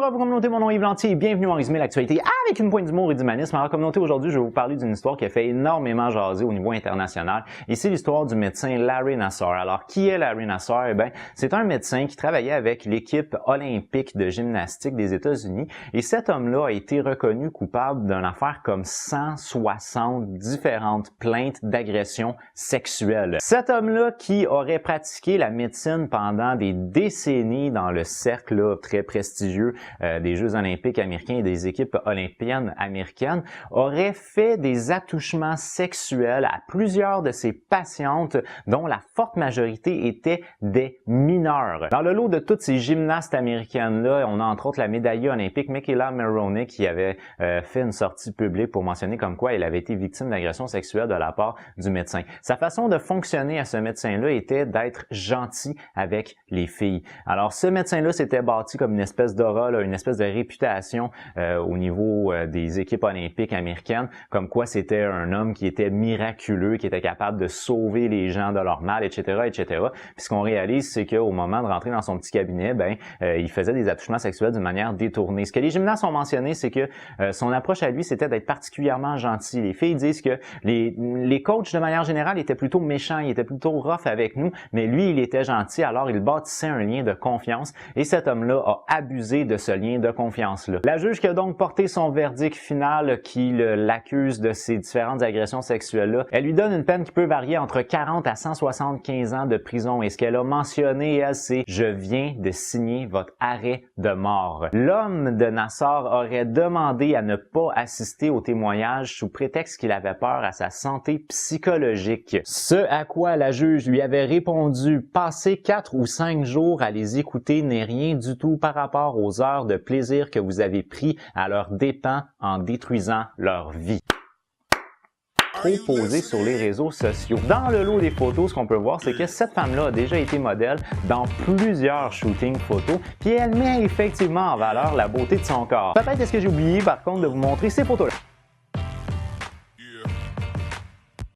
à vous communauté, mon nom est Yves Lantier et bienvenue en résumé l'actualité avec une pointe d'humour et d'humanisme. Alors communauté, aujourd'hui je vais vous parler d'une histoire qui a fait énormément jaser au niveau international et c'est l'histoire du médecin Larry Nassar. Alors qui est Larry Nassar? Eh bien, c'est un médecin qui travaillait avec l'équipe olympique de gymnastique des États-Unis et cet homme-là a été reconnu coupable d'une affaire comme 160 différentes plaintes d'agression sexuelle. Cet homme-là qui aurait pratiqué la médecine pendant des décennies dans le cercle là, très prestigieux des Jeux olympiques américains et des équipes olympiennes américaines, aurait fait des attouchements sexuels à plusieurs de ses patientes, dont la forte majorité étaient des mineurs. Dans le lot de toutes ces gymnastes américaines-là, on a entre autres la médaillée olympique Michaela Maroney qui avait fait une sortie publique pour mentionner comme quoi elle avait été victime d'agression sexuelle de la part du médecin. Sa façon de fonctionner à ce médecin-là était d'être gentil avec les filles. Alors ce médecin-là s'était bâti comme une espèce d'aura, une espèce de réputation au niveau des équipes olympiques américaines, comme quoi c'était un homme qui était miraculeux, qui était capable de sauver les gens de leur mal, etc., etc. Puis ce qu'on réalise, c'est qu'au moment de rentrer dans son petit cabinet, il faisait des attouchements sexuels d'une manière détournée. Ce que les gymnastes ont mentionné, c'est que son approche à lui, c'était d'être particulièrement gentil. Les filles disent que les coachs, de manière générale, étaient plutôt méchants, ils étaient plutôt rough avec nous, mais lui, il était gentil, alors il bâtissait un lien de confiance et cet homme-là a abusé de ce lien de confiance-là. La juge qui a donc porté son verdict final qui l'accuse de ces différentes agressions sexuelles-là, elle lui donne une peine qui peut varier entre 40 à 175 ans de prison et ce qu'elle a mentionné, elle, c'est « Je viens de signer votre arrêt de mort ». L'homme de Nassar aurait demandé à ne pas assister au témoignage sous prétexte qu'il avait peur à sa santé psychologique. Ce à quoi la juge lui avait répondu « Passer 4 ou 5 jours à les écouter n'est rien du tout par rapport aux heures de plaisir que vous avez pris à leurs dépens en détruisant leur vie ». Trop posé sur les réseaux sociaux. Dans le lot des photos, ce qu'on peut voir, c'est que cette femme-là a déjà été modèle dans plusieurs shootings photos, puis elle met effectivement en valeur la beauté de son corps. Peut-être est-ce que j'ai oublié par contre de vous montrer ces photos-là.